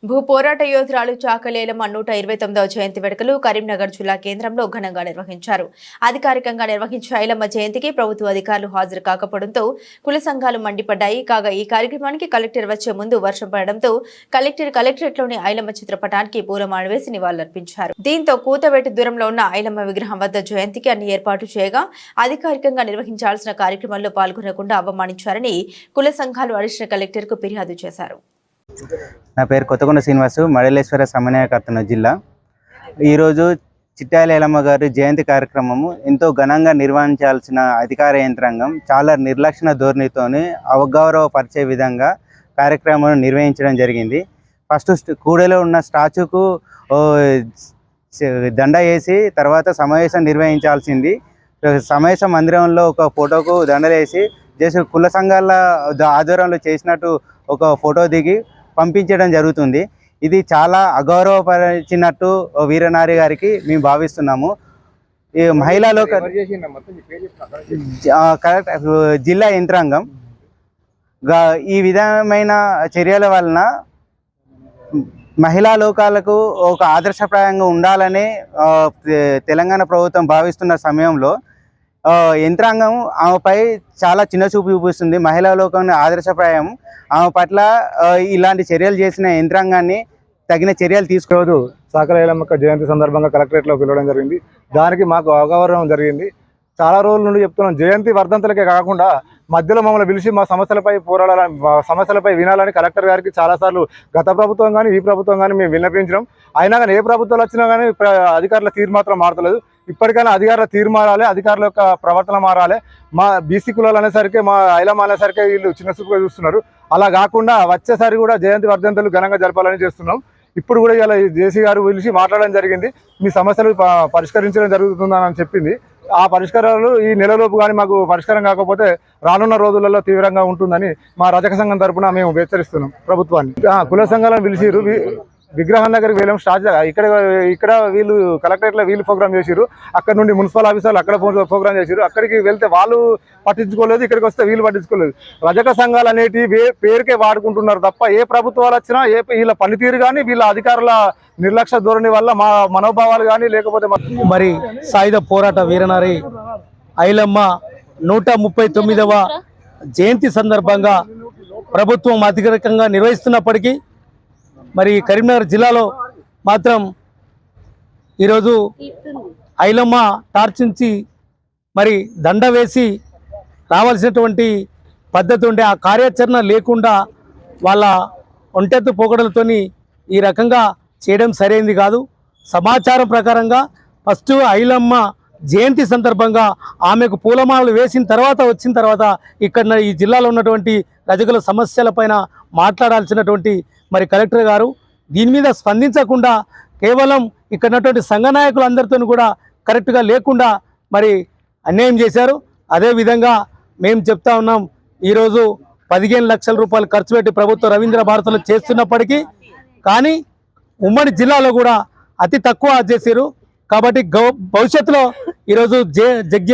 భూ పోరాట యోధురాలు చాకలేలమ్మ 129వ జయంతి వేడుకలు కరీంనగర్ జిల్లా కేంద్రంలో ఘనంగా నిర్వహించారు. అధికారికంగా నిర్వహించిన ఐలమ్మ జయంతికి ప్రభుత్వ అధికారులు హాజరు కాకపోవడంతో కుల సంఘాలు మండిపడ్డాయి. కాగా ఈ కార్యక్రమానికి కలెక్టర్ వచ్చే ముందు వర్షం పడడంతో కలెక్టరేట్లోని ఐలమ్మ చిత్రపటానికి పూలమాల వేసి నివాళులర్పించారు. దీంతో కూతవేటు దూరంలో ఉన్న ఐలమ్మ విగ్రహం వద్ద జయంతికి అన్ని ఏర్పాట్లు చేయగా అధికారికంగా నిర్వహించాల్సిన కార్యక్రమంలో పాల్గొనకుండా అవమానించారని కుల సంఘాలు అడిషనల్ కలెక్టర్కు ఫిర్యాదు చేశారు. నా పేరు కొత్తకొండ శ్రీనివాసు, మడలేశ్వర సమన్వయకర్త జిల్లా. ఈరోజు చిట్యాల ఐలమ్మ గారి జయంతి కార్యక్రమము ఎంతో ఘనంగా నిర్వహించాల్సిన అధికార యంత్రాంగం చాలా నిర్లక్ష్య ధోరణితోని అవగౌరవపరిచే విధంగా కార్యక్రమాన్ని నిర్వహించడం జరిగింది. ఫస్ట్ కూడలో ఉన్న స్టాచ్యూకు దండ వేసి తర్వాత సమావేశం నిర్వహించాల్సింది. సమావేశ మందిరంలో ఒక ఫోటోకు దండలేసి జస్ట్ కుల సంఘాల ఆధ్వర్యంలో చేసినట్టు ఒక ఫోటో దిగి పంపించడం జరుగుతుంది. ఇది చాలా అగౌరవపరిచినట్టు వీరనారి గారికి మేము భావిస్తున్నాము. ఈ మహిళలో జిల్లా యంత్రాంగం ఈ విధమైన చర్యల వలన మహిళా లోకాలకు ఒక ఆదర్శప్రాయంగా ఉండాలని తెలంగాణ ప్రభుత్వం భావిస్తున్న సమయంలో యంత్రాంగం ఆమెపై చాలా చిన్న చూపు చూపిస్తుంది. మహిళా లోకం ఆదర్శప్రాయం ఆమె పట్ల ఇలాంటి చర్యలు చేసిన యంత్రాంగాన్ని తగిన చర్యలు తీసుకోవద్దు. చాకలి ఐలమ్మ జయంతి సందర్భంగా కలెక్టరేట్లో పిలవడం జరిగింది. దానికి మాకు అవగాహన జరిగింది. చాలా రోజుల నుండి చెప్తున్నాం, జయంతి వర్ధంతులకే కాకుండా మధ్యలో మమ్మల్ని పిలిచి మా సమస్యలపై పోరాడాలని, సమస్యలపై వినాలని కలెక్టర్ గారికి చాలాసార్లు గత ప్రభుత్వం కానీ ఈ ప్రభుత్వం కానీ మేము విన్నపించడం. అయినా కానీ ఏ ప్రభుత్వాలు వచ్చినా కానీ అధికారుల తీరు మాత్రం మారతలేదు. ఇప్పటికైనా అధికారుల తీరు మారాలి, అధికారుల యొక్క ప్రవర్తన మారాలి. మా బీసీ కులాలు అనేసరికి, మా ఐలమ్మ అనేసరికి వీళ్ళు చిన్న చూపుగా చూస్తున్నారు. అలా కాకుండా వచ్చేసరి కూడా జయంతి వర్ధంతులు ఘనంగా జరపాలని చేస్తున్నాం. ఇప్పుడు కూడా ఇలా జేసీ గారు పిలిచి మాట్లాడడం జరిగింది. మీ సమస్యలు పరిష్కరించడం జరుగుతుందని చెప్పింది. ఆ పరిష్కారాలు ఈ నెలలోపు కానీ మాకు పరిష్కారం కాకపోతే రానున్న రోజులలో తీవ్రంగా ఉంటుందని మా రజక సంఘం తరఫున మేము హెచ్చరిస్తున్నాం ప్రభుత్వాన్ని. కుల సంఘాలను పిలిచిరు, విగ్రహం దగ్గరికి వెళ్ళాం. స్టార్ట్ ఇక్కడ వీళ్ళు కలెక్టరేట్లో వీళ్ళు ప్రోగ్రామ్ చేసిరు. అక్కడ నుండి మున్సిపల్ ఆఫీసర్లు అక్కడ ప్రోగ్రామ్ చేసిరు. అక్కడికి వెళ్తే వాళ్ళు పట్టించుకోలేదు, ఇక్కడికి వస్తే వీళ్ళు పట్టించుకోలేదు. రజక సంఘాలు అనేటివి పేరుకే వాడుకుంటున్నారు తప్ప ఏ ప్రభుత్వాలు వచ్చినా వీళ్ళ పనితీరు కానీ వీళ్ళ అధికారుల నిర్లక్ష్య ధోరణి వల్ల మా మనోభావాలు కానీ లేకపోతే మరి సాయుధ పోరాట వీరనారి ఐలమ్మ 139వ జయంతి సందర్భంగా ప్రభుత్వం అధికారికంగా నిర్వహిస్తున్నప్పటికీ మరి కరీంనగర్ జిల్లాలో మాత్రం ఈరోజు ఐలమ్మ టార్చించి మరి దండ వేసి రావాల్సినటువంటి పద్ధతి ఉండే ఆ కార్యాచరణ లేకుండా వాళ్ళ ఒంటెత్తు పోకడలతోని ఈ రకంగా చేయడం సరైనది కాదు. సమాచారం ప్రకారంగా ఫస్ట్ ఐలమ్మ జయంతి సందర్భంగా ఆమెకు పూలమాలలు వేసిన తర్వాత వచ్చిన తర్వాత ఇక్కడ ఈ జిల్లాలో ఉన్నటువంటి రజకుల సమస్యలపైన మాట్లాడాల్సినటువంటి మరి కలెక్టర్ గారు దీని మీద స్పందించకుండా కేవలం ఇక్కడ ఉన్నటువంటి సంఘ నాయకులందరితో కూడా కరెక్ట్గా లేకుండా మరి అన్యాయం చేశారు. అదేవిధంగా మేము చెప్తా ఉన్నాం, ఈరోజు 15 లక్షల రూపాయలు ఖర్చు పెట్టి ప్రభుత్వ రవీంద్ర భారతిలో చేస్తున్నప్పటికీ కానీ ఉమ్మడి జిల్లాలో కూడా అతి తక్కువ చేశారు. కాబట్టి భవిష్యత్తులో ఈరోజు జగ్జీవన్